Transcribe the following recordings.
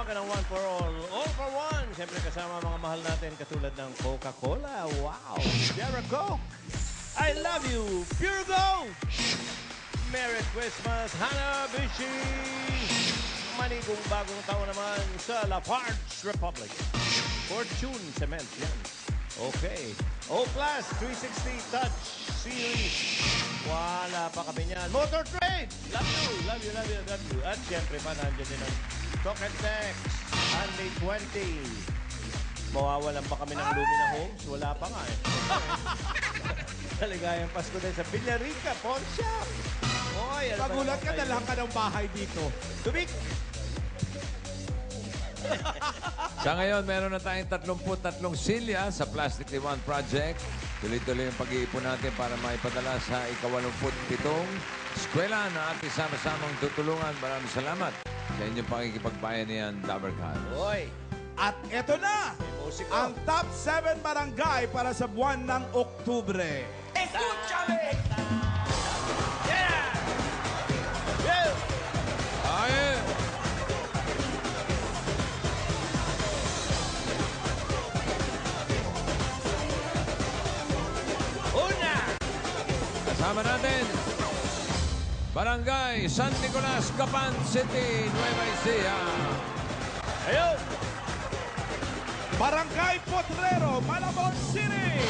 ka ng one for all for one. Siyempre kasama mga mahal natin katulad ng Coca-Cola. Wow! Sierra Coke. I love you. Pure Gold. Merry Christmas, Hanabishi. Manigong bagong taon naman sa Lafarge Republic. Fortune Cement yan. Okay. O-Class 360 Touch Series. Wala pa kami niyan. Motor Trade. Love you, love you, love you, love you. At siyempre pa nandiyan din ang Talk and Text. Only 20. Mawawalan pa kami ng Lumina Homes? Wala pa nga eh. Maligayang Pasko din sa Villarica, Pawn Shop. Oy, Pagulat ka, dalahan ka ng bahay dito. Tubig! Sa ngayon, meron na tayong 33 silya sa Plastic One Project. Tuloy-tuloy yung pag-iipon natin para maipadala sa ika-87 eskwela na ating sama-samang tutulungan. Maraming salamat sa inyong pakikipagbayanihan, Dabarkad. Oy! At eto na, ang top 7 barangay para sa buwan ng Oktubre. Escúchame! Yeah! Yeah! Ay! Una! Kasama natin, Barangay San Nicolas, Gapan City, Nueva Ecija. Ayun! Barangay Potrero, Malabon City.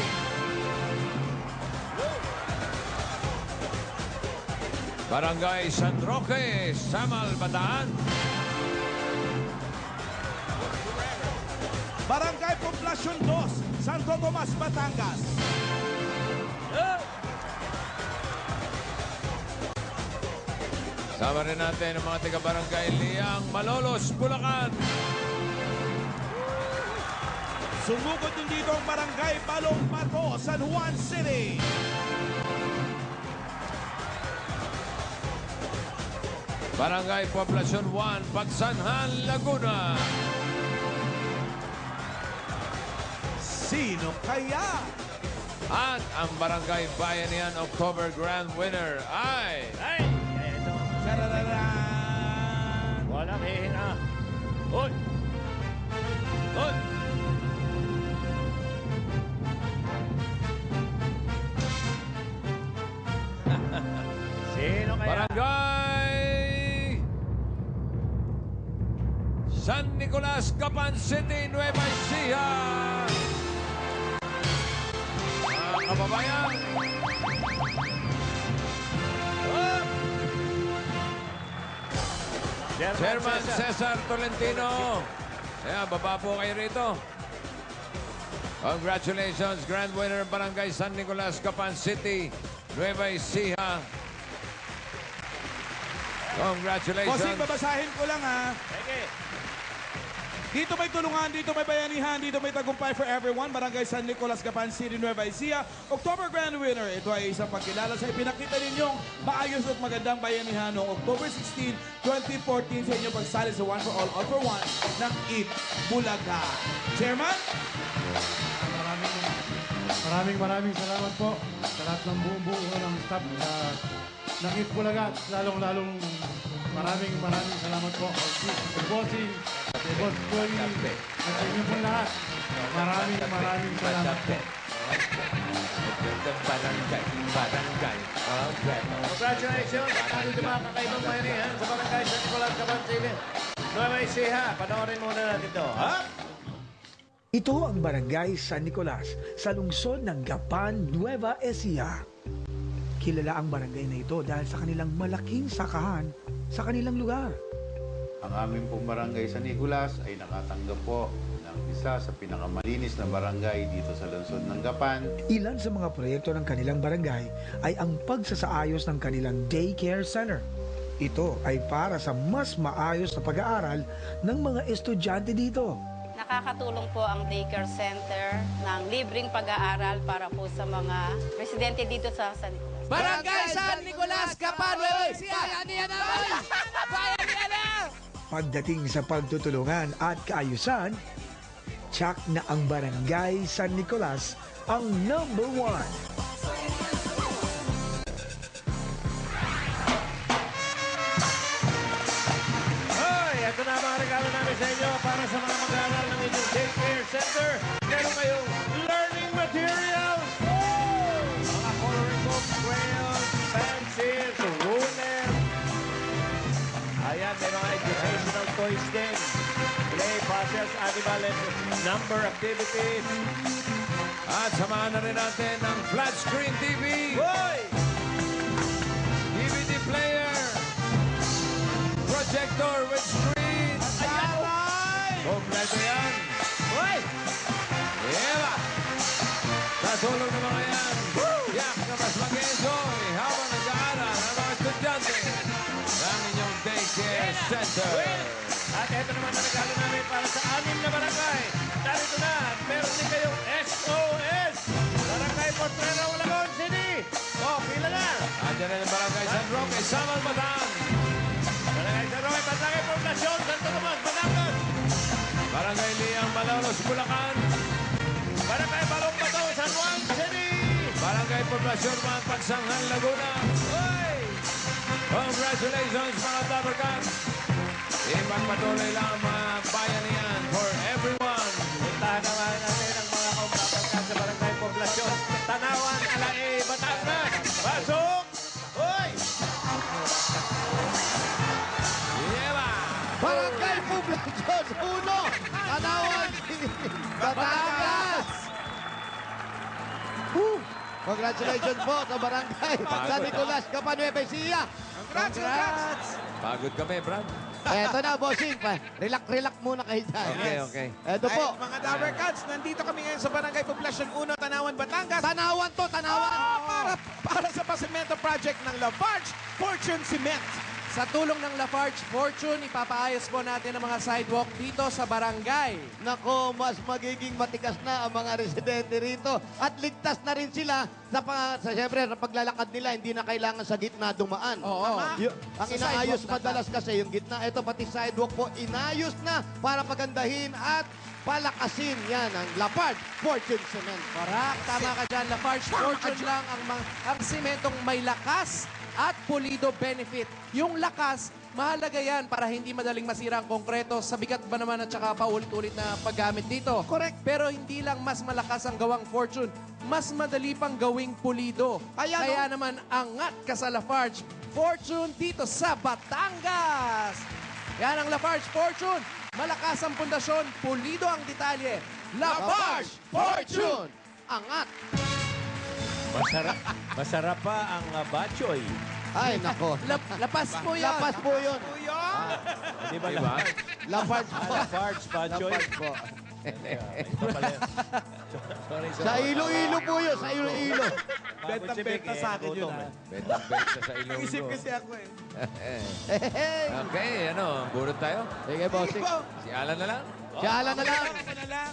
Barangay San Roque, Samal, Bataan. Barangay Poblacion 2, Santo Tomas, Batangas. Sama rin natin ang mga taga-barangay Liang, Malolos, Bulacan. Sumugod din dito ang Barangay Balong Bato, San Juan City. Barangay Poblacion 1, Pagsanhan, Laguna. Sino kaya? At ang Barangay Bayanihan October Grand Winner ay... Ay! Ito. Sarararan! Walang hihina. Hoy! Hoy! Sino kaya? Barangay San Nicolas, Gapan City, Nueva Ecija. Mga kababayan, Oh! Chairman Cesar Tolentino. Ayan, baba po kayo rito. Congratulations, Grand Winner Barangay San Nicolas, Gapan City, Nueva Ecija. Congratulations. Bossing, babasahin ko lang ha. Sige. Dito may tulungan, dito may bayanihan, dito may tagumpay for everyone. Barangay San Nicolas, Gapan City, Nueva Ecija. October Grand Winner. Ito ay isang pagkilala sa ipinakita ninyong maayos at magandang bayanihan noong October 16, 2014 sa inyong pagsali sa One for All for One ng EAT Bulaga. Chairman? Maraming salamat po sa lahat ng buong ng staff ng EAT Bulaga. Lalong maraming salamat po. Bossing, Boss Boy, at sa inyo po lahat. Maraming salamat po. Barangay. Congratulations! Nandito mga kakaibang bayanihan sa Barangay San Nicolas, Gapan City. Nueva Ecija. Panoorin muna natin ito. Ha? Ito ang Barangay San Nicolas sa lungsod ng Gapan, Nueva Ecija. Kilala ang barangay na ito dahil sa kanilang malaking sakahan sa kanilang lugar. Ang aming pong barangay San Nicolas ay nakatanggap po ng isa sa pinakamalinis na barangay dito sa lungsod ng Gapan. Ilan sa mga proyekto ng kanilang barangay ay ang pagsasaayos ng kanilang daycare center. Ito ay para sa mas maayos na pag-aaral ng mga estudyante dito. Nakakatulong po ang daycare center ng libreng pag-aaral para po sa mga residente dito sa San Nicolas. Barangay San Nicolas, Gapan, Nueva Ecija! Pagdating sa pagtutulungan at kaayusan, tsak na ang Barangay San Nicolas ang #1. Hoy! Ito na ang mga regalo namin sa inyo para sa mga mag-aaral ng inyong daycare center. Meron kayong learning materials. Mga coloring book, crayons, pencils, ruler. Ayan, may mga educational toys din. Play, puzzles, animal, and number activities. At samahan na rin natin ang flat screen TV, Hoy! DVD player, projector with screen. Kompleto yan. Hoy! Yeah! Sa tulong ng mga yan, yak na mas mag-enjoy habang nag-aaral ang mga estudyante ng inyong daycare center. At ito naman ang regalo namin para sa 6 na barangay. Narito na, meron din kayong SOS. Barangay Potrero, Lagon City. Pila na. Andiyan na ang barangay San Roque, Samal, Bataan. Barangay San Roque, Barangay Poblacion, Santo Tomas, Batangas. Barangay Liang, Malolos, Bulacan. Barangay Balong Bato, San Juan City. Barangay Poblacion, mga Pagsanghal, Laguna. Hoy! Congratulations, mga Dabarkans. Ipagpatuloy lang ang mga bayanihan for everyone. Puntahan naman natin ang mga kaumapagkat sa Barangay Poblacion. Tanawan, Alae, Batangas. Pasok! Hoy! Yeba! Barangay Poblacion 1, Tanawan, Batangas. Congratulations po sa Barangay San Nicolas, Gapan, Nueva Ecija. Congrats! Pagod kami, Brad. Eto na, bossing. Relax muna kayo dyan. Okay. Eto po. Ay, mga Dabber Cats, nandito kami ngayon sa Barangay Poblacion 1, Tanawan, Batangas. Tanawan to, Tanawan. Para sa pasimento project ng Lafarge Fortune Cement. Sa tulong ng Lafarge Fortune, ipapaayos po natin ang mga sidewalk dito sa barangay. Nako, mas magiging matigas na ang mga residente rito. At ligtas na rin sila siyempre, sa paglalakad nila, hindi na kailangan sa gitna dumaan. Oo. Ang Sa inaayos sidewalk madalas kasi yung gitna. Ito pati sidewalk po, inayos na para pagandahin at palakasin yan ang Lafarge Fortune Cement. Correct. Tama ka dyan. Lafarge Fortune lang ang simentong may lakas at pulido benefit. Yung lakas, mahalaga yan para hindi madaling masira ang konkreto sa bigat ba naman at saka paulit-ulit na paggamit dito. Correct. Pero hindi lang mas malakas ang gawang Fortune, mas madali pang gawing pulido. Kaya naman angat ka sa Lafarge Fortune dito sa Batangas. Yan ang Lafarge Fortune. Malakas ang pundasyon, pulido ang detalye. Lafarge Fortune! Angat! Masarap pa ang batchoy. Ay, nako. Lapas po yan. Lapas po yun. Di ba? Diba? Lafarge po. Lafarge batchoy. Lafarge po. Ito pala yun. Sorry. Sa Iloilo po yun, sa Iloilo. Benta sa akin yun, ha? Benta sa ilong Isip kasi ako, eh. Okay, bunot tayo. Sige, bossing. Si Alan na lang. Siya na lang. Ako na lang.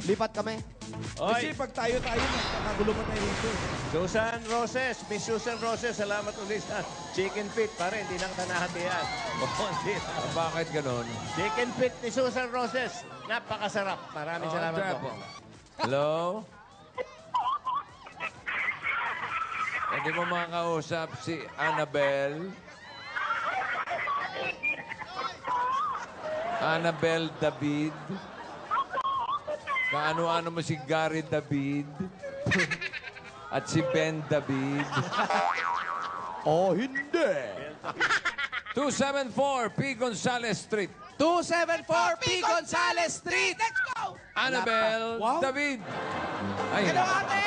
Lipat kami. Kasi Oy, pag tayo, nakagulo pa tayo rito. Susan Roses. Miss Susan Roses, salamat ulit sa chicken feet. Pare, hindi lang tanahatian. Bakit ganon? Chicken feet ni Susan Roses. Napakasarap. Maraming salamat po. Hello? Hindi mo makakausap si Annabel? Annabel David? Kaano-ano mo si Gary David? At si Ben David? Oh, hindi. 274 P. Gonzales Street. 274 P. Gonzales Street. Let's go! Annabel David. Ay, Hello, ate!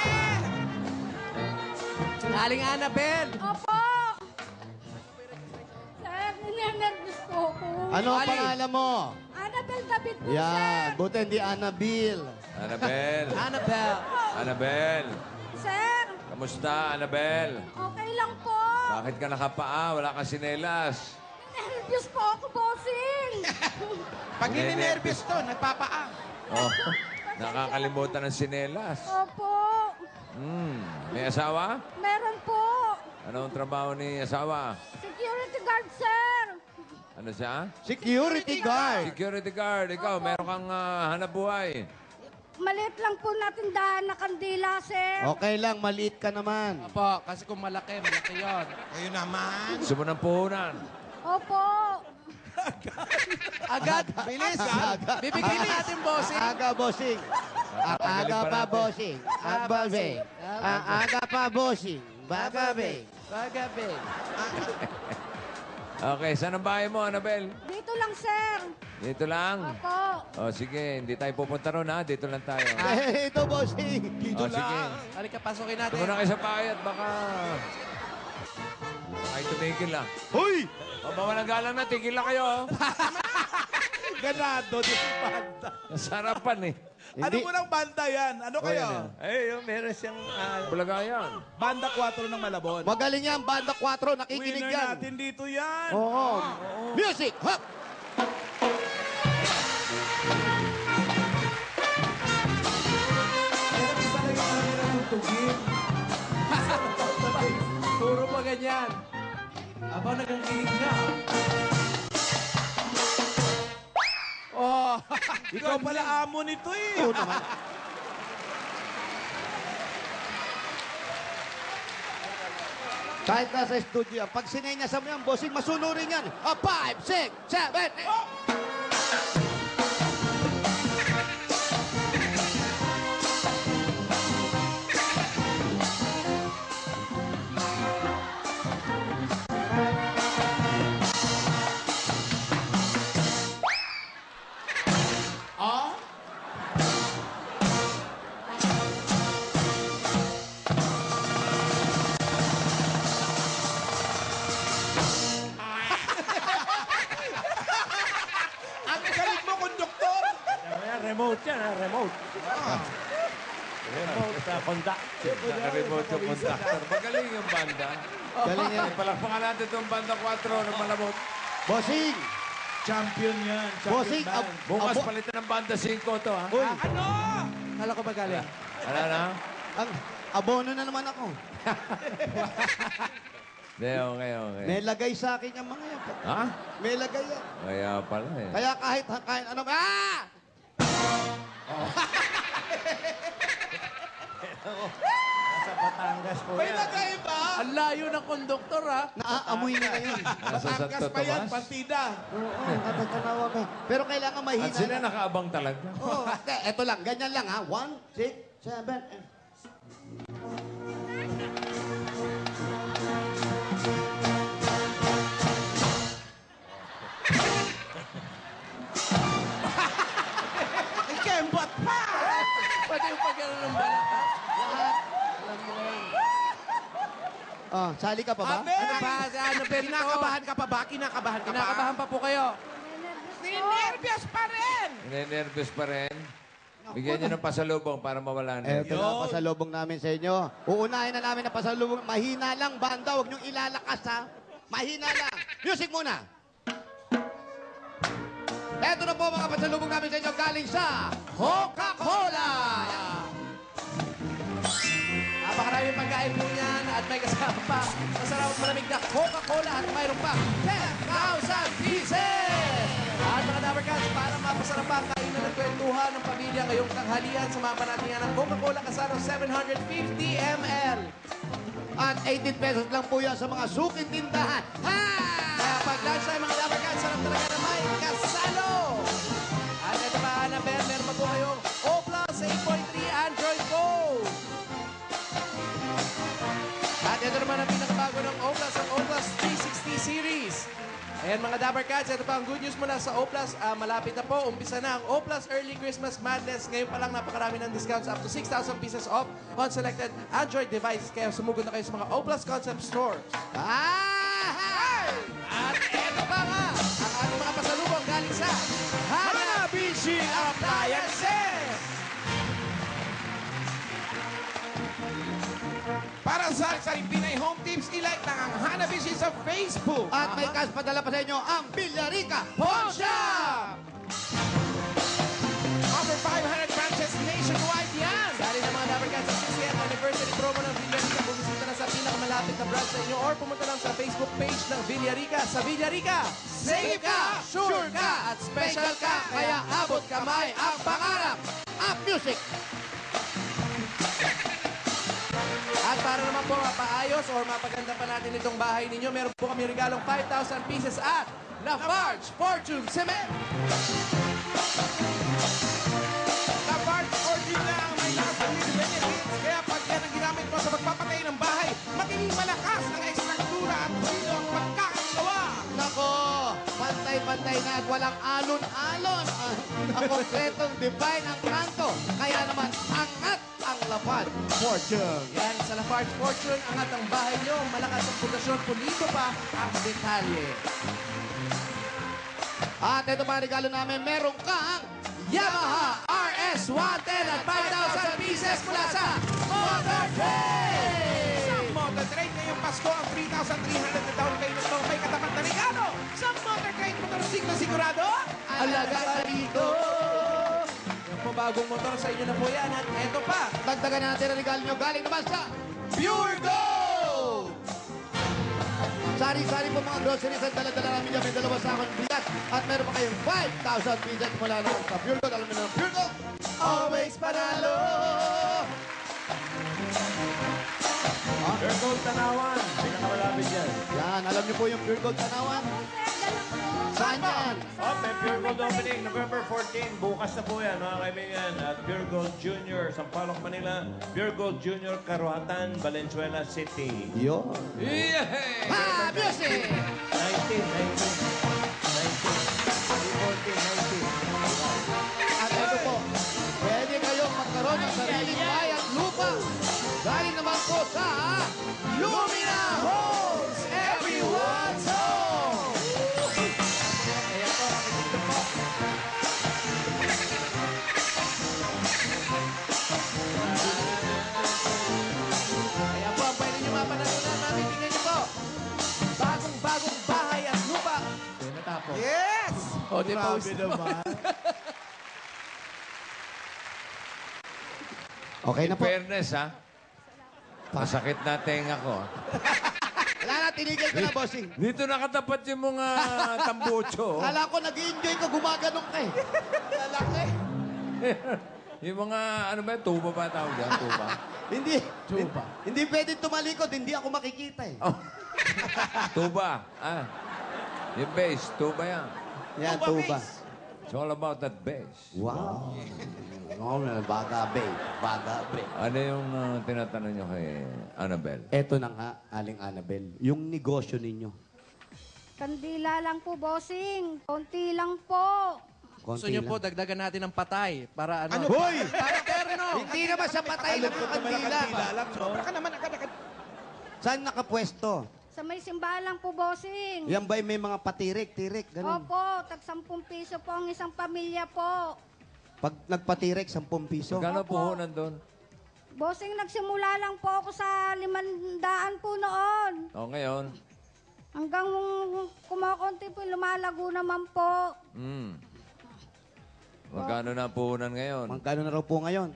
Aling Annabel. Opo! Sir, ninervous po ako. Ano ang Ali. pangalan mo? Annabel David po, Yan. sir. Buti hindi Annabel. Annabel. Annabel. Annabel. Sir, Kamusta, Annabel? okay lang po. Bakit ka nakapaa? Wala kang sinelas. Nervous po ako, bossing. Pag ninenervous to, nagpapaa. Oh, nakakalimutan ng sinelas. Opo. May asawa? Meron po. Anong trabaho ni asawa? Security guard, sir. Ano siya? Security guard. Security guard. Ikaw, meron kang hanap buhay. Maliit lang po na tindahan na kandila, sir. Okay lang, maliit ka naman. Opo, kasi kung malaki, malaki yun. Ayun naman. Gusto mo ng puhunan? Opo. Agad. Bilis. Bibigyan na natin, bossing. Aga, bossing. Aga pa, bossing. Ababing. Aga pa, bossing. Bababing. Bagabing. Okay, saan ang bahay mo, Annabel? Dito lang, sir. Dito lang? Opo. O, sige. Hindi tayo pupunta ron, ha? Dito lang tayo. Ito, bossing. O, sige. Halika, pasukin natin. Tumuna kayo sa bahay at baka... Ay, tumigil lang. Hoy! O, bawalang galang na. Tigil lang kayo, oh. Ganado, di banda. Sarapan, eh. Ano mo ng banda yan? Ano kayo? Ay, meron siyang... Bulagayan. Banda 4 ng Malabon. Magaling yan, Banda 4. Nakikinig Winner yan. natin dito yan. Oo. Music, hop! Puro pa ganyan. Aba, nagangkilig na. Oh, Ikaw pala amo nito eh. Oo naman. Kahit nasa studio, pag sinenyasan mo yan, bossing, masunurin yan. 5, 6, 7, 8. Ang galing mo, konduktor. Remote yan, remote. Remote sa conduct. Naka-remote yung conductor. Magaling yung banda. Galing yan. Palakpakan natin itong banda 4 ng Malabon. Bossing! Champion yan. Bossing, Champion band. Bukas palitan ng banda 5 to, ha? Uy, Ano? kala ko magaling. Wala na? ang abono na naman ako. Hindi, okay. May lagay sa akin yung mga yan. Ha? May lagay yan. Kaya pala, eh. Kaya kahit ano, Sa Batangas po May yan. lagay ba? Ang layo ng konduktor, ha? Naaamoy nila yun. Nasa Batangas Santo pa yan, Tomas. partida. Oo, katatanawa ka. Pero kailangan mahina. At sila nakaabang talaga. Oo, eto lang, ganyan lang ha. 1, 6, 7, Kembot pa! Pwede yung pagkano ng balakang. lahat. Alam mo na yan. Oh, sali ka pa ba? Amen! Ano ba? Ano, Perito? Kinakabahan ka pa ba? Kinakabahan ka pa? Kinakabahan pa po kayo. Nervyos pa rin! Ninenervous pa rin. Bigyan niyo ng pasalubong para mawala na. Eto na ang pasalubong namin sa inyo. Uunahin na namin ang pasalubong. Mahina lang, banda. Huwag niyong ilalakas, ha? Mahina lang. Music muna. Eto na po mga pasalubong namin sa inyo galing sa Coca-Cola. Napakaraming pagkain po niyan at may kasama pa. Masarap at malamig na Coca-Cola at mayroon pa 10,000 pieces! At mga Dabber Cats, para mapasarap pa ang kainan ng kwentuhan ng pamilya ngayong tanghalian, sumama natin yan ng Coca-Cola Kasano 750 ml. At 18 pesos lang po yan sa mga suking tindahan. Ha! Kaya pag lunch tayo mga Dabber Cats, sarap talaga na may kasalo! At ito pa, Annabelle, meron pa po kayong O Plus 8.3 Android Phone. At ito naman ang pinakabago ng O Plus, ang O Plus 360 series. Ayan mga Dabber Cats, ito pa ang good news mula sa O Plus. Malapit na po, umpisa na ang O Plus Early Christmas Madness. Ngayon pa lang napakarami ng discounts up to 6,000 pieces off on selected Android devices. Kaya sumugod na kayo sa mga O Plus Concept Stores. At ito pa nga, ang ating mga pasalubong galing sa Hanabishi Appliances! Para sa Pinay Home Tips, ilike na ang Hanabishi sa Facebook. At may cash padala pa sa inyo ang Villarica Pawn Shop! Over 500 branches nationwide yan. Dali na mga Dabber Cats sa 60th anniversary promo ng Villarica. Bumisita na sa pinakamalapit na branch sa inyo or pumunta lang sa Facebook page ng Villarica. Sa Villarica, safe ka, sure ka, at special ka. Kaya abot kamay ang pangarap. Up music! At para naman po mapaayos or mapaganda pa natin itong bahay ninyo, meron po kami regalong 5,000 pieces at Lafarge Fortune Cement. Lafarge Fortune lang ang may lakas ng benefits. Kaya pag yan ang ginamit mo sa pagpapatay ng bahay, magiging malakas ang ekstruktura at pulido ang pagkakagawa. Nako, pantay-pantay na at walang alon-alon. Ang konkretong divine ang kanto. Kaya naman, angat ang lapad. Fortune. Yan, sa Lafarge Fortune, angat ang bahay nyo, malakas ang pundasyon, pulido pa ang detalye. At ito mga regalo namin, meron kang Yamaha RS-110 at 5,000 pieces mula sa Motor Trade! Sa Motor Trade ngayong Pasko, ang 3,300 na down payment mo may katapat na regalo. Sa Motor Trade, motorsiklo sigurado. alaga ka rito. Yan po, bagong motor sa inyo na po yan. At eto pa, Dagdagan natin ang regalo nyo galing naman sa Pure Gold! Sari-sari po mga groceries at dala-dala namin dyan. May dalawa sa akong bigat. At meron pa kayong 5,000 pieces mula naman sa Pure Gold. Alam mo na, Pure Gold, always panalo! Pure Gold Tanawan. Pinakamalapit yan. Yan, alam niyo po yung Pure Gold Tanawan? Saan yan? Oh, may Pure Gold opening, November 14. Bukas na po yan, mga kaibigan. At Pure Gold Junior, Sampaloc, Manila. Pure Gold Junior, Caruatan, Valenzuela City. Yo. Yay! Ha! Music! 19. At ito po, pwede kayong magkaroon ng sariling bahay at lupa. Galing naman po sa Lumina Homes! Everyone's home! ayan po, makikita po. Ayan po, ang pwede nyo mapanalunan. Mamitingnan nyo po. Bagong-bagong bahay at lupa. Natapos. Yes! O, di pa naman. Okay na In po. fairness, ha? Masakit na tenga ko. Wala na, tinigil ko na, bossing. Dito nakatapat yung mga tambucho. Kala ko nag-i-enjoy ka, gumaganong ka eh. Lalaki. Yung mga, ano ba, tuba ba tawag dyan? Tuba? Hindi. Hindi pwede tumalikod, hindi ako makikita eh. Oh. Tuba. Ah. Yung bass, tuba yan. Yan, tuba. It's all about that bass. Wow. Baga babe. Baga babe. Ano yung tinatanong nyo kay Annabelle? Eto na nga, Aling Annabelle, yung negosyo ninyo. Kandila lang po, bossing. Konti lang po. Gusto nyo po, dagdagan natin ng patay para ano? Hoy! Para terno! Hindi naman sa patay ng kandila. Sobra ka naman agad-agad. Saan nakapwesto? Sa may simbahan lang po, bossing. Yan ba'y may mga patirik-tirik? Ganun. Opo, tag 10 piso po ang isang pamilya po. Pag nagpatirik, 10 piso. Magkano puhunan doon? Bossing, nagsimula lang po ako sa 500 po noon. O, ngayon? Hanggang kumakonti po, lumalago naman po. Magkano na ang puhunan ngayon? Magkano na raw po ngayon?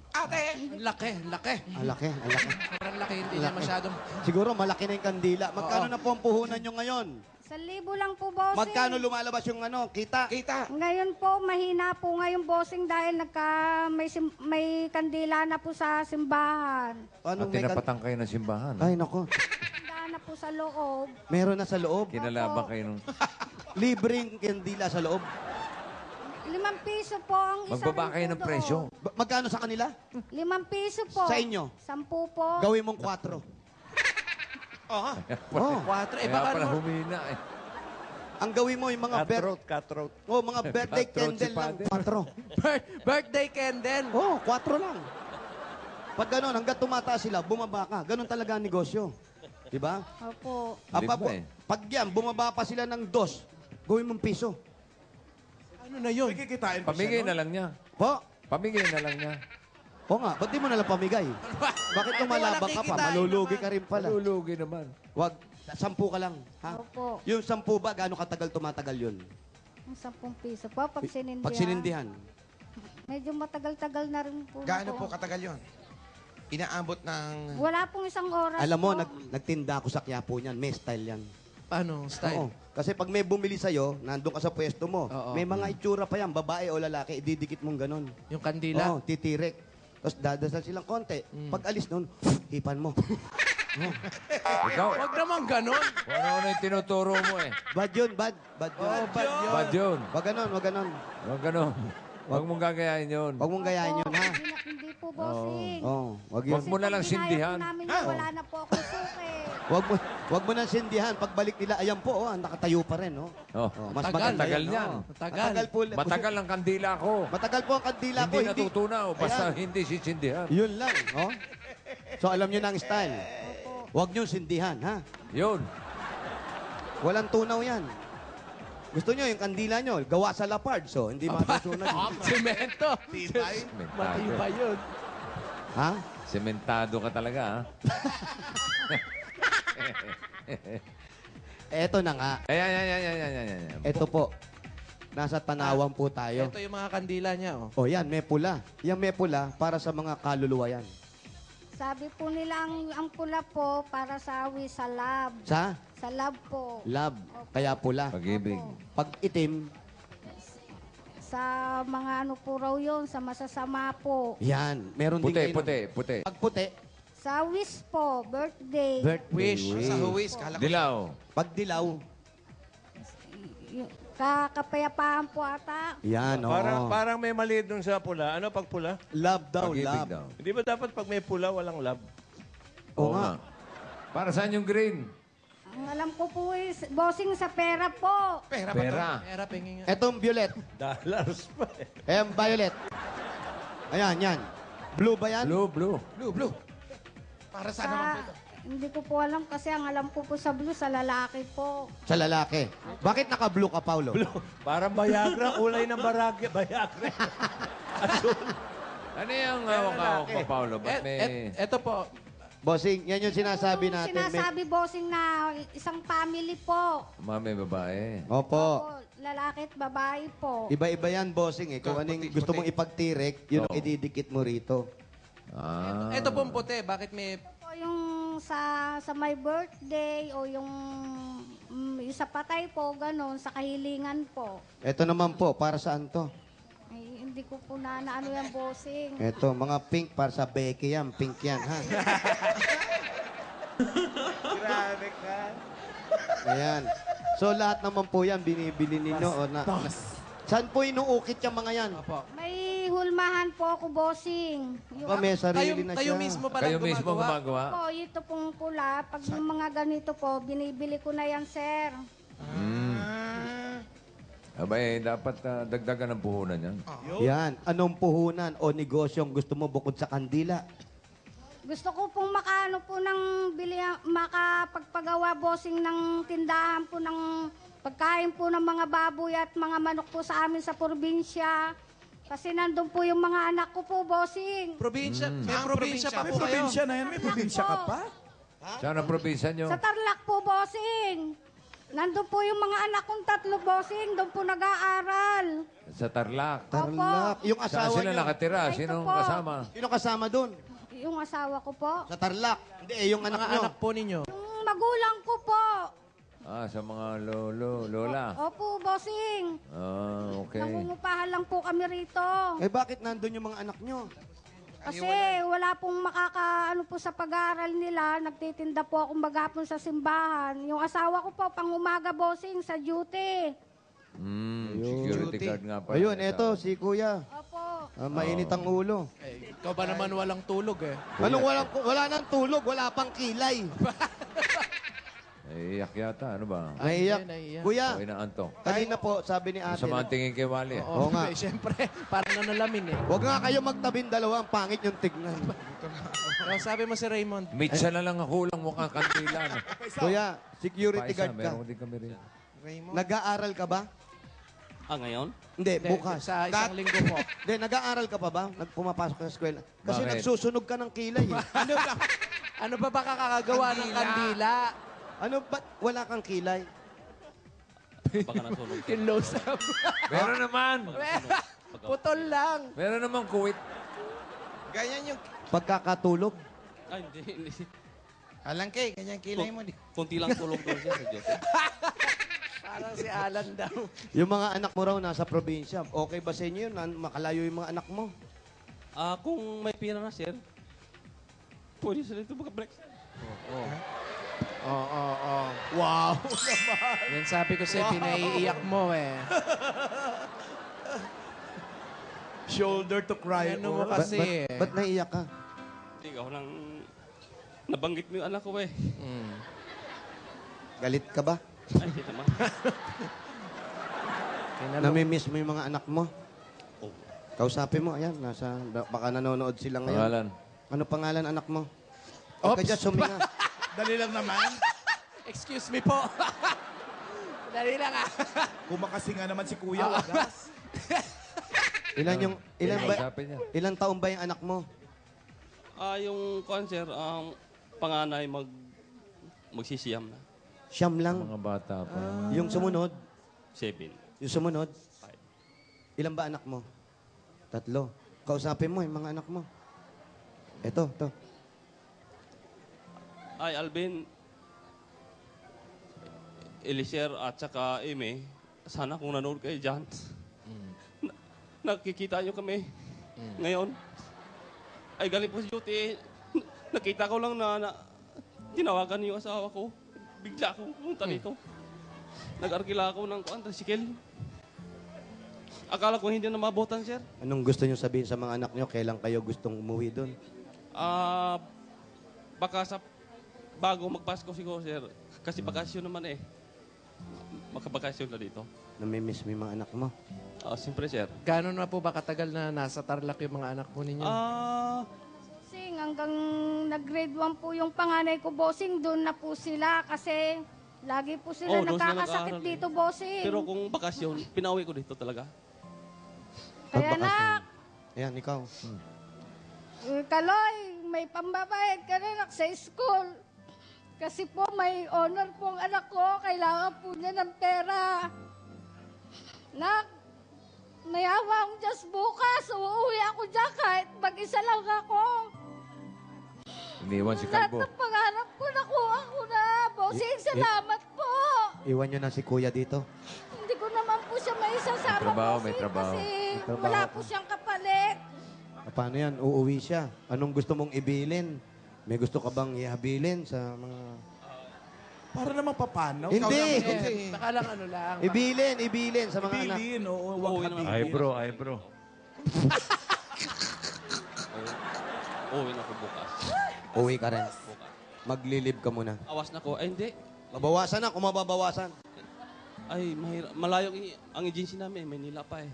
Ate! Ang laki, laki. Ang laki, ang laki. Sobrang laki, hindi niya Laki. masyadong... Siguro malaki na yung kandila. Magkano na po ang puhunan nyo ngayon? 1,000 lang po, bossing. Magkano lumalabas yung ano, kita? Kita! Ngayon po, mahina po ngayon, bossing, dahil may kandila na po sa simbahan. Anong At may tinapatan kayo ng simbahan. Ay, nako. Kandila na po sa loob. Meron na sa loob. Kinalaban kayo nung... Libreng kandila sa loob. 5 piso po ang isa Magbaba rin kayo po ng presyo. doon. Magkano sa kanila? 5 piso po. Sa inyo? 10 po. Gawin mong 4. Oh, Oh. 4, Kaya baka pala naman. humina eh. Ang gawin mo yung mga Cutthroat. Oh, mga birthday Cutthroat si candle lang. Father. 4. Birthday candle. Oh, 4 lang. Pag gano'n, hanggat tumataas sila, bumaba ka. Ganon talaga ang negosyo. Di ba? Opo. Libre eh. Pag yan, bumaba pa sila ng 2, gawin mong piso. Ano na yun? kikitain pa Pamigay siya, na lang niya. Po? Pamigay na lang niya. O nga, ba't di mo nalang pamigay? Bakit Ay, lumalabang walang ka pa? kikitain Malulugi naman. ka rin pala. Lulugi naman. Wag, 10 ka lang. Ha? Opo. Yung 10 ba, gaano katagal tumatagal yun? Ang 10 piso po, pag sinindihan. Pag sinindihan. Medyo matagal-tagal na rin po. Gaano po katagal yun? Inaabot ng... Wala pong isang oras Alam mo, po. nagtinda ako sa Quiapo niyan. May style yan. Paano? Style? Oo. Kasi pag may bumili sa'yo, nandun ka sa pwesto mo, Oo. may mga itsura pa yan, babae o lalaki, ididikit mong ganon. Yung kandila? Oo, titirik. Tapos dadasal silang konti. Pag alis nun, hipan mo. Ikaw, Huwag naman ganon. kung ano yung tinuturo mo eh. Bad yun, bad. Bad yun. Bad yun. Wag ganon, wag ganon. Huwag ganun. Huwag mong gagayahin yun. Wag mong gayahin yun, ha? Hindi po, bossing. Wag yun. Wag mo na lang Ginaya po sindihan. namin yun, wala na po akong suki. Wag mo nang sindihan. Pagbalik nila, ayan po, nakatayo pa rin, oh. Oh. Mas Tagal. maganda Tagal yan, niyan. oh. Tagal. Matagal po. Matagal ang kandila ko. Matagal po ang kandila ko. Hindi natutunaw. Basta Ayan. hindi sisindihan. Yun lang, oh. So, alam nyo na ang style. Huwag nyo sindihan, ha? Yun. Walang tunaw yan. Gusto nyo, yung kandila nyo, gawa sa lapard. So, hindi matutunan. Semento. Sementado. Matibay yun. Ha? Sementado ka talaga, ha? Eto na nga. Ayan. Eto po. Nasa Tanawan po tayo. Ito yung mga kandila niya, oh. O yan, may pula. Yan may pula para sa mga kaluluwa yan. Sabi po nila ang pula po para sa sa lab. Sa Sa lab po. love, kaya pula. Pag-ibig. Pag itim, Sa mga ano po raw yun, sa masasama po. yan. Meron din kayo. Puti. Pag puti, Sa wish po, birthday. wish. Sa huwis, kala ko. Dilaw. Pag dilaw, Kakapayapaan po ata. yan, oo. Parang may mali dun sa pula. Ano pag pula? Love daw, Pag-ibig love. daw. Hindi ba dapat pag may pula, walang love? Oo nga. Para saan yung green? Ang alam ko po is, bossing sa pera po. Pera ba to? Pera. Era pingin nga. Etong violet. Dollars pa eh. Violet. Ayan, yan. Blue ba yan? Blue. Blue. Para saan naman po ito? Hindi ko po alam kasi ang alam ko po sa blue, sa lalaki po. Sa lalaki. Bakit naka-blue ka, Paulo? Parang Viagra, kulay ng Viagra. Ano yung hawak-hawak mo, Paolo? Ba't may... Ito po. Bossing, yan yung sinasabi natin. Sinasabi bossing na isang family po. Mami, babae. Opo. Po, lalaki at babae po. Iba-iba yan, bossing. Kung anong gusto mong ipagtirek, yun ang Oo. ididikit mo rito. Ito pong puti. Bakit may... Po yung sa my birthday o yung isa patay po, ganun, sa kahilingan po. Ito naman po, para saan to? Ay, hindi ko po na ano yan, bossing. Ito, mga pink para sa Becky yan. Pink yan, ha? Grabe ka. Ayan. So, lahat naman po yan, binibili ninyo. Saan po inuukit yung mga yan? Opo. May hulmahan po ako, bossing. Ba, may sarili na Kayo siya. mismo pala Kayo mismo gumagawa? Po, ito pong pula. Pag yung mga ganito po, binibili ko na yan, sir. Abay, dapat dagdagan ng puhunan yan. Yan. Anong puhunan o negosyong gusto mo bukod sa kandila? Gusto ko pong makaano po ng makapagpagawa, bossing, ng tindahan po ng pagkain po ng mga baboy at mga manok po sa amin sa probinsya. Kasi nandun po yung mga anak ko po, bossing. Probinsya. May Ah, probinsya pa May po kayo. probinsya na yan. May probinsya ka pa? Saan ang probinsya nyo? Sa Tarlac po, bossing. Nandun po yung mga anak kong tatlo, bossing. Doon po nag-aaral. Sa Tarlac. Tarlac. Yung Saan asawa sila niyo. nakatira? Ito Sinong po. kasama? Sino kasama doon? Yung asawa ko po. Sa Tarlac. Hindi, yung anak Mga nyo. anak po ninyo. Yung magulang ko po. Sa mga lola. Opo, bossing. Okay. Nangungupahan lang po kami rito. Eh, bakit nandun yung mga anak nyo? Kasi wala pong makakaano po sa pag-aaral nila. Nagtitinda po akong maghapon sa simbahan. Yung asawa ko po, pang umaga, bossing, sa duty. Security guard nga pa. Ayun, eto, si Kuya. Opo. Mainit ang ulo. Ikaw ba naman walang tulog eh? Anong wala nang tulog? Wala pang kilay. Iyak yata. Ano ba? Naiiyak. naiiyak. Kuya, Okay na antok. kanina po, sabi ni ate. Masama ang tingin kay Wally. Oo nga. Siyempre, parang nanalamin eh. Huwag nga kayo magtabing dalawa. Ang pangit yung tignan. Sabi mo si Raymond. Mitsa na lang ang kulang mukhang kandila. No? Kuya, security Paisa, guard ka. meron din kami rin. Nag-aaral ka ba? ngayon? Hindi, bukas. Sa isang linggo po. Hindi, nag-aaral ka pa ba? Pumapasok ka sa eskwela? Kasi Bakit? nagsusunog ka ng kilay. Eh. Ano ba kakagawa ng kandila? Ano ba? Wala kang kilay? Baka nasunog. Yung low up. Meron naman. Putol lang. Meron naman kuwit. Ganyan yung... Pagkakatulog? Ay, hindi. Alang kay, ganyan kilay mo. Kunti lang tulong daw siya sa Diyos. Parang si Alan daw. Yung mga anak mo raw nasa probinsya, okay ba sa inyo yun? Makalayo yung mga anak mo? Kung may pira na, sir, pwede sila ito mag-break, sir. Wow naman. Yan sabi ko sa'yo, pinaiiyak mo eh. Shoulder to cry. Ano mo kasi eh. Ba't naiiyak ka? Hindi, ikaw lang nabanggit mo yung anak ko eh. Galit ka ba? Ay, hindi naman. Namimiss mo yung mga anak mo? Oh. Kausapin mo, ayan, baka nanonood sila ngayon. Pangalan. Ano pangalan anak mo? Huwag ka dyan suminga. Dali lang naman. Excuse me po. Dali lang ah. Kumakasi nga naman si Kuya. Wagas. Ilan taon ba yung anak mo? Yung cancer, panganay magsisiyam na. Siyam lang. Mga bata pa. Yung sumunod? 7. Yung sumunod? 5. Ilan ba anak mo? 3. Kausapin mo yung mga anak mo. Ito. Ay, Alvin, Elisir at saka Amy, sana kung nanood kayo dyan, nakikita nyo kami ngayon. Ay, galing po sa duty, nakita ko lang na tinawagan yung asawa ko. Bigla akong pumunta dito. Nag-arkila ako ng tricycle. Akala ko hindi na mabutan, sir. Anong gusto nyo sabihin sa mga anak nyo? Kailan kayo gustong umuwi doon? Baka sa bago magpasko siguro, sir. Kasi bakasyon naman eh. Makabakasyon na dito. Namimiss mo yung mga anak mo? Siyempre, sir. Gano'n na po ba katagal na nasa Tarlac yung mga anak po ninyo? Bossing, hanggang nag-grade 1 po yung panganay ko, bossing, doon na po sila kasi lagi po sila doon sila nagkakasakit nag-aaral dito, bossing. Pero kung bakasyon, pinauwi ko dito talaga. Kaya nak, Ayan, ikaw. Kaloy, may pambabayad ka na nak sa school. Kasi po may honor po ang anak ko, kailangan po niya ng pera. Nak, nayawa akong Diyos bukas, uuwi ako dyan kahit mag-isa lang ako. Iniwan si Lahat Kalbo. ng pangarap ko, nakuha ko na. Bossing, salamat po. Iwan nyo na si kuya dito. Hindi ko naman po siya maisasama, May trabaho. kasi May trabaho wala po. po siyang kapalit. Paano yan? Uuwi siya. Anong gusto mong ibilin? May gusto ka bang ihabilin sa mga... Para naman papano? Hindi. Ikaw naman, eh. Baka lang ano lang. Ibilin sa mga anak. Ibilin, oo. Huwag habilin. Ay bro. Uwi na ko bukas. Uwi ka rin. Maglilib ka muna. Awas na ko. Ay, hindi. Mabawasan na kung mababawasan. Ay, malayo ang agency namin. Manila pa eh.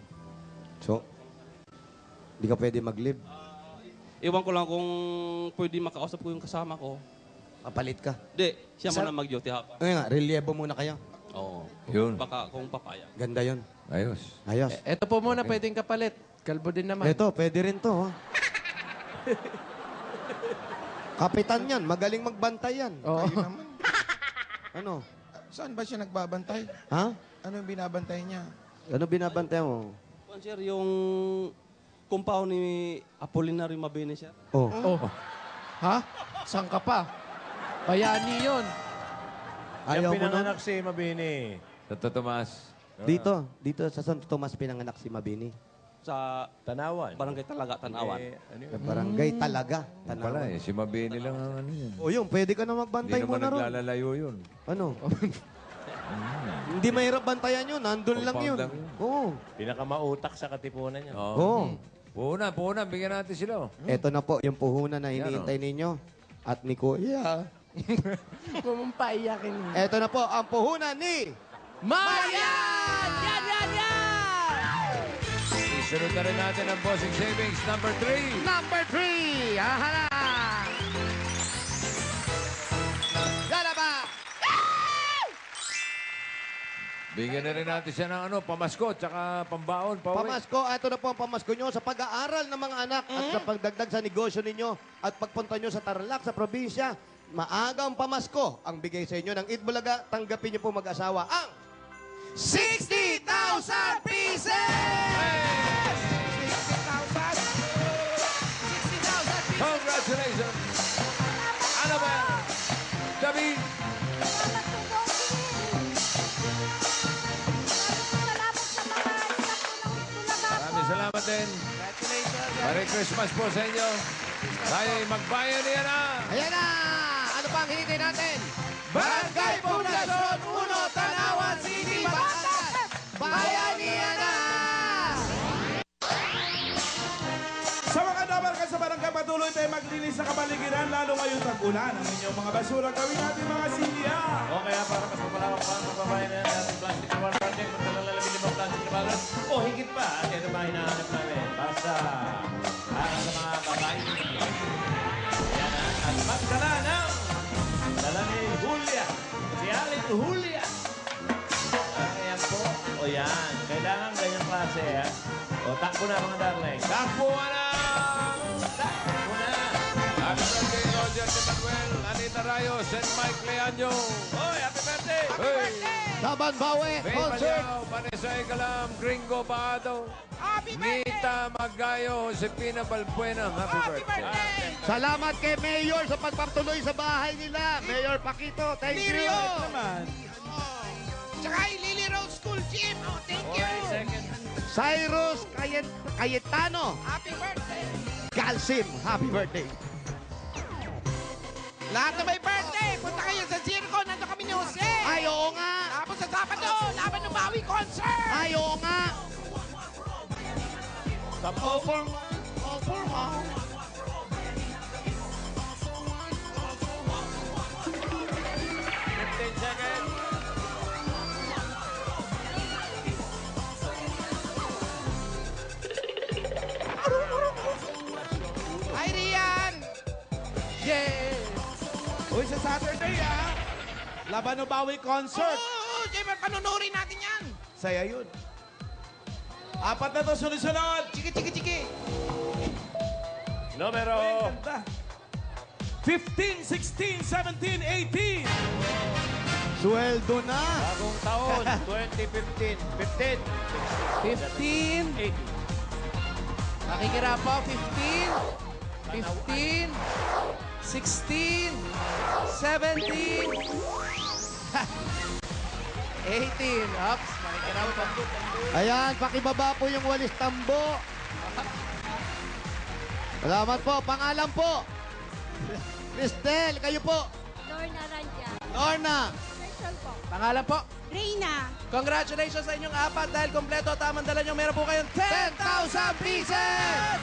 So, hindi ka pwede maglib. Iwan ko lang kung pwede makausap ko yung kasama ko. Papalit ka. Hindi, siya muna mag-duty habang. Ngayon nga, relievo muna kayo. Oo. Yun. Baka kung papayag. Ganda yon. Ayos. Ayos. Ito po muna, pwedeng kapalit. Kalbo din naman. Ito, pwede rin to. Oh. Kapitan yan. Magaling magbantay yan. Oo. Ayun naman. Ano? Saan ba siya nagbabantay? Ha? Ano yung binabantay niya? Ano binabantay mo? Sir, yung compound ni Apolinario Mabini, sir. Oh. Ha? Saan ka pa? Bayani yun. Ayaw mo nun? pinanganak si Mabini. Santo Tomas. Dito sa Santo Tomas pinanganak si Mabini. Sa Tanawan. barangay Talaga, Tanawan. Ano Sa barangay talaga. Pala eh, si Mabini lang ang ano yun. O yun, pwede ka na Hindi magbantay naman muna ron. naglalalayo yun. Ano? Hindi mahirap bantayan yun. Nandun lang Compound yun. lang yun. Oo. Pinakamautak sa katipunan niya. Oo. Puhunan, bigyan natin sila. Oh. Eto na po, yung puhunan na hinihintay ninyo. At ni Kuya. Kung mong paiyakin. Eto na po, ang puhunan ni... Mayan! Yan! Isunod na rin natin ang Bossing Savings number 3. Number 3! Aha na! Yan ba? Bigyan na rin natin siya ng pamasko, tsaka pambaon, pauwi. Pamasko, ito na po ang pamasko nyo sa pag-aaral ng mga anak at sa pagdagdag sa negosyo ninyo at pagpunta nyo sa Tarlac, sa probinsya. Maagang pamasko ang bigay sa inyo ng Itbulaga. Tanggapin nyo po mag-asawa ang 60,000 pieces! 60,000! Congratulations! Annabelle! David! Salamat po, bossing. Salamat sa mga anak po ng Bulaga po. Maraming salamat din. Congratulations! Merry Christmas po sa inyo. Tayo'y magbayan niya na. Ayan na! Ano pang hinintay natin? Barangay Poblasyon 1, Tanawan City, Batangas! Bayanihan na! Sa mga dabarkan sa barangay, patuloy tayo maglinis sa kapaligiran, lalo ngayong tag-ulan. Ang inyong mga basura, gawin natin mga silya. O kaya para mas mapalawak pa ang pagbabayan na natin Plastic Naman Project kung talalang 15 plastic na balas o higit pa. At ito ba hinahanap namin? Basta para sa mga babae. Yan na. At magdala ng dala ni Julia. Si Aling Julia. Ayan po. O yan. Kailangan ganyang klase. Ha? O takbo na mga darling. Takbo na! Takbo na. Happy birthday, Roger de Manuel, Anita Rayos, and Mike Leaño. Oy, happy birthday! Hey! Taban Bawe, May concert! Panyao, Vanessa Egalam, Gringo Baado, Nita Magayo, Josepina Balbuena, happy birthday. Salamat kay Mayor sa pagpatuloy sa bahay nila. Mayor Paquito, thank you! Naman. Tsaka Lily Rose School Gym, thank Alright, second. Cyrus Cayetano, Happy birthday! Calcim, happy birthday! Lahat na may birthday, punta kayo sa Circo. Nandun kami ni Jose. Ay, oo nga! Tapos sa Sabado, laban ng Bawi Concert. Ay, oo nga! All for one. 15 seconds. Hi, Rian! Yeah! Uy, sa Saturday, Laban o Bawi concert. Oo, siyempre, panunurin natin yan. Saya yun. Apat na to, sunod-sunod. Chiki, chiki, chiki. Numero 15, 16, 17, 18. Sweldo na! bagong taon, 2015. 15. 15. 18. Nakikira po, 15. 15. 16. 17. 18. Ops, nakikira po. Ayan, pakibaba po yung walis tambo. Salamat po. Pangalan po. Cristel, kayo po. Lorna Ranja. Lorna. Rachel po. Pangalan po. Reina. Congratulations sa inyong apat dahil kompleto tamang dala nyo. Meron po kayong 10,000 pieces!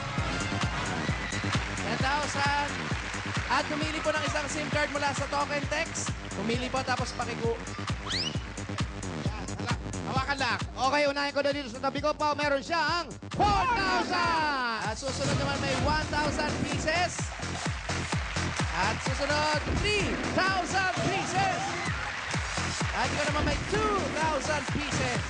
10,000. At pumili po ng isang SIM card mula sa Token Text. Pumili po tapos Hawakan lang. Okay, unahin ko na dito sa tabi ko pa. Meron siyang 4,000! At susunod naman may 1,000 pieces. At susunod, 3,000 pieces. At ikaw naman may 2,000 pieces.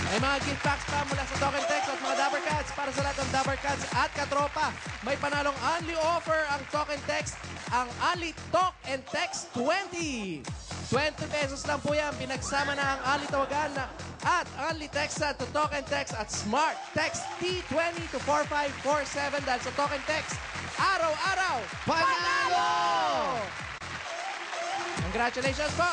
May mga gift packs pa mula sa Token Text at mga Dabber Cats para sa lahat ng Dabber Cats at katropa. May panalong only offer ang Token Text, ang only Talk and Text 20. 20 pesos lang po yan. Pinagsama na ang only tawagan na at only text to Token Text at Smart Text T20 to 4547 dahil sa Token Text. Araw-araw, Panalo! Congratulations po!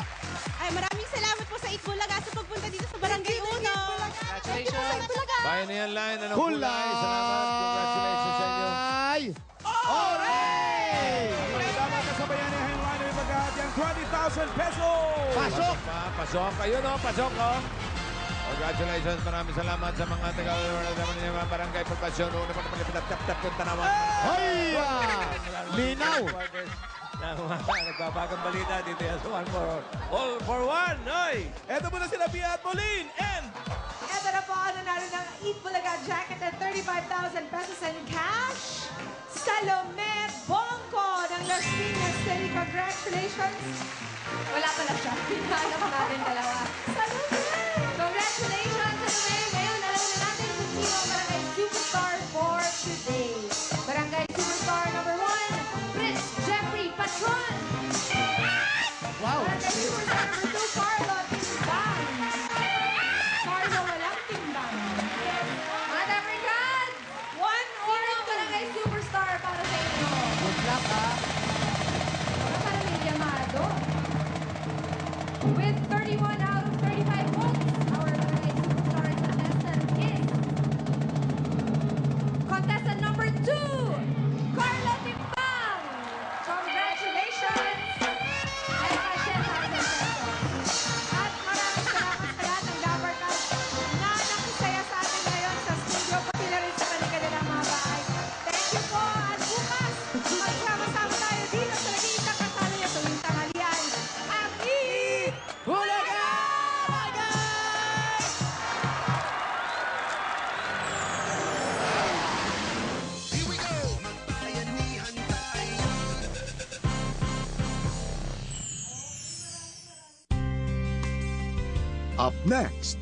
Ay, maraming salamat po sa Itbulaga sa pagpunta dito sa Barangay Uno. Congratulations! Bayanihan Line, anong kulay? Salamat. Congratulations sa inyo. Ay! Oray! Dapat ka sa Bayanihan Line ay maghahati ang 20,000 pesos. Pasok! Pasok kayo, no? Pasok, no? Congratulations. Maraming salamat sa mga taga-ulit naman ng mga barangay Poblasyon. Una pa naman tap-tap yung tanawan. Ay! Linaw! Nagbabagang balita dito yan sa One for All for One. Oy! Eto muna sila Pia at Pauline and Ito na po ang nanalo ng Eat Bulaga jacket at 35,000 pesos in cash. Salome Bongko ng Las Piñas City. Congratulations. Wala pala siya. Hinahanap natin dalawa. Salome! Congratulations, Salome. Ngayon, alam na natin kung sino ang Barangay Superstar for today. Barangay Superstar number 1, Chris Jeffrey Patron. Wow! Barangay Superstar number 2, Carlo Timbang. Carlo, walang timbang. Mga Dabber Cats, 1 orange Barangay Superstar para sa inyo. Good luck, ha? Para may llamado. With 31 out of 30. Up next,